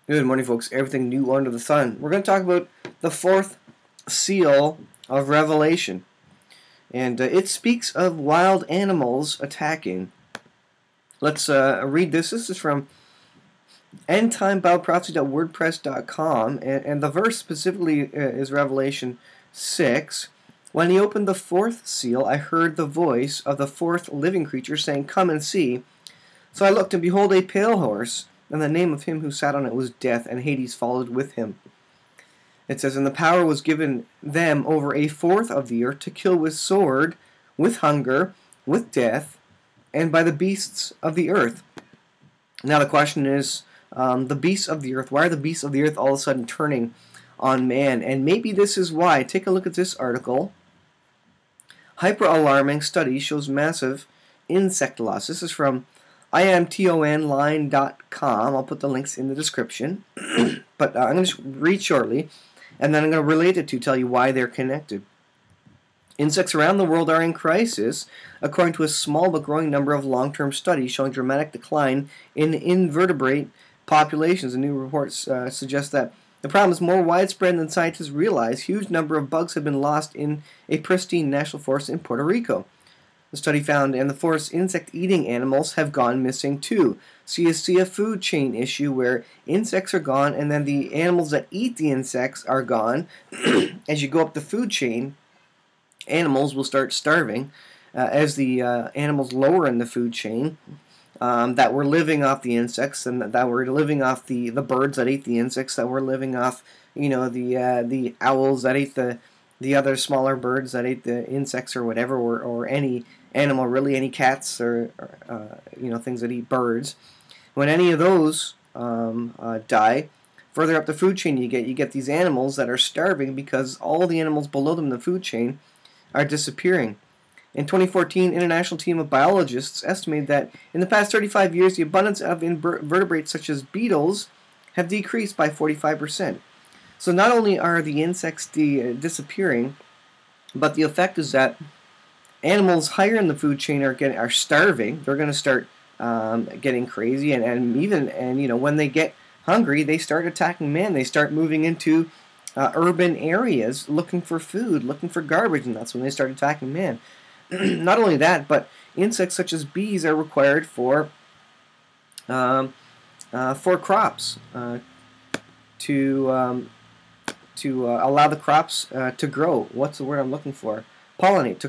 Good morning, folks. Everything new under the sun. We're going to talk about the fourth seal of Revelation. And it speaks of wild animals attacking. Let's read this. This is from endtimebibleprophecy.wordpress.com. And the verse specifically is Revelation 6. When he opened the fourth seal, I heard the voice of the fourth living creature saying, "Come and see." So I looked, and behold, a pale horse. And the name of him who sat on it was Death, and Hades followed with him. It says, "And the power was given them over a fourth of the earth to kill with sword, with hunger, with death, and by the beasts of the earth." Now the question is, the beasts of the earth. Why are the beasts of the earth all of a sudden turning on man? And maybe this is why. Take a look at this article. Hyper-alarming study shows massive insect loss. This is from imtonline.com. I'll put the links in the description. But I'm going to read shortly, and then I'm going to relate it to tell you why they're connected. Insects around the world are in crisis, according to a small but growing number of long-term studies showing dramatic decline in invertebrate populations. A new report suggests that the problem is more widespread than scientists realize. Huge number of bugs have been lost in a pristine national forest in Puerto Rico. The study found, and the forest's insect-eating animals have gone missing too. So you see a food chain issue where insects are gone, and then the animals that eat the insects are gone. As you go up the food chain, animals will start starving. As the animals lower in the food chain that were living off the insects, and that were living off the birds that ate the insects, that were living off, the owls that ate the other smaller birds that ate the insects or whatever, or any animal really, any cats or things that eat birds. When any of those die, further up the food chain you get these animals that are starving because all the animals below them in the food chain are disappearing. In 2014, an international team of biologists estimated that in the past 35 years, the abundance of invertebrates such as beetles have decreased by 45%. So not only are the insects disappearing, but the effect is that animals higher in the food chain are starving. They're going to start getting crazy, and when they get hungry, they start attacking man. They start moving into urban areas looking for food, looking for garbage, and that's when they start attacking man. Not only that, but insects such as bees are required for crops to allow the crops to grow. What's the word I'm looking for? Pollinate, to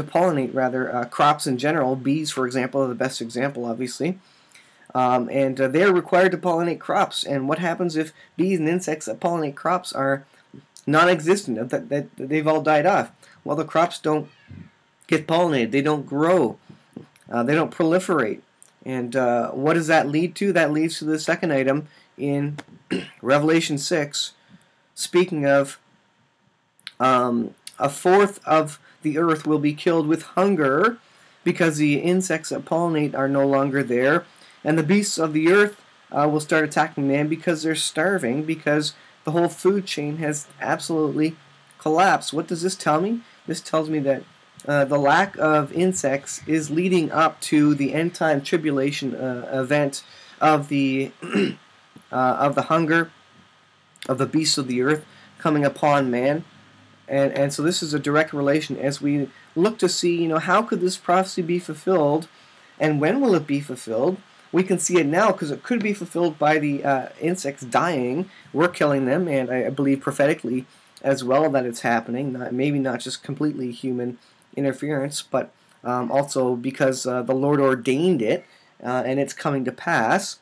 pollinate crops in general. Bees, for example, are the best example, obviously. And they're required to pollinate crops. And what happens if bees and insects that pollinate crops are non-existent, that they've all died off? Well, the crops don't get pollinated. They don't grow. They don't proliferate. And what does that lead to? That leads to the second item in Revelation 6, speaking of a fourth of the earth will be killed with hunger because the insects that pollinate are no longer there. And the beasts of the earth will start attacking man because they're starving, because the whole food chain has absolutely collapsed. What does this tell me? This tells me that the lack of insects is leading up to the end-time tribulation event of the hunger of the beasts of the earth coming upon man. And so this is a direct relation as we look to see, how could this prophecy be fulfilled, and when will it be fulfilled? We can see it now because it could be fulfilled by the insects dying. We're killing them, and I believe prophetically as well that it's happening. Maybe not just completely human interference, but also because the Lord ordained it, and it's coming to pass.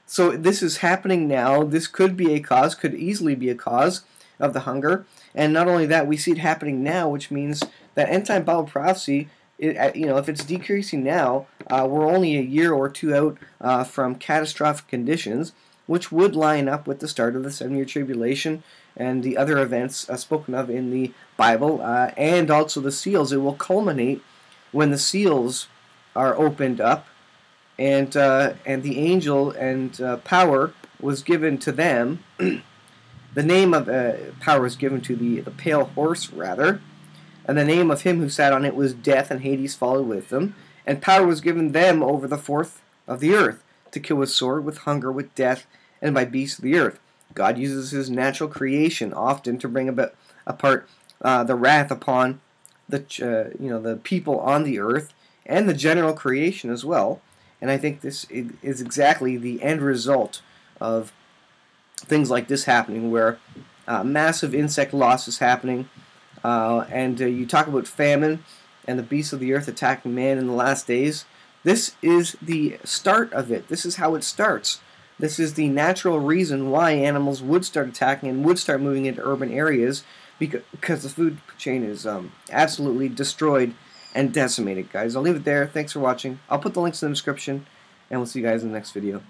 So this is happening now. This could be a cause, could easily be a cause of the hunger. And not only that, we see it happening now, which means that end-time Bible prophecy, if it's decreasing now, we're only a year or two out from catastrophic conditions, which would line up with the start of the 7-year tribulation and the other events spoken of in the Bible, and also the seals. It will culminate when the seals are opened up, and the angel and power was given to them. The name of power was given to the pale horse, rather, and the name of him who sat on it was Death, and Hades followed with them. And power was given them over the fourth of the earth, to kill with sword, with hunger, with death, and by beasts of the earth. God uses his natural creation often to bring apart the wrath upon the people on the earth and the general creation as well. And I think this is exactly the end result of things like this happening, where massive insect loss is happening, and you talk about famine and the beasts of the earth attacking man in the last days. This is the start of it. This is how it starts. This is the natural reason why animals would start attacking and would start moving into urban areas, because the food chain is absolutely destroyed and decimated, guys. I'll leave it there. Thanks for watching. I'll put the links in the description, and we'll see you guys in the next video.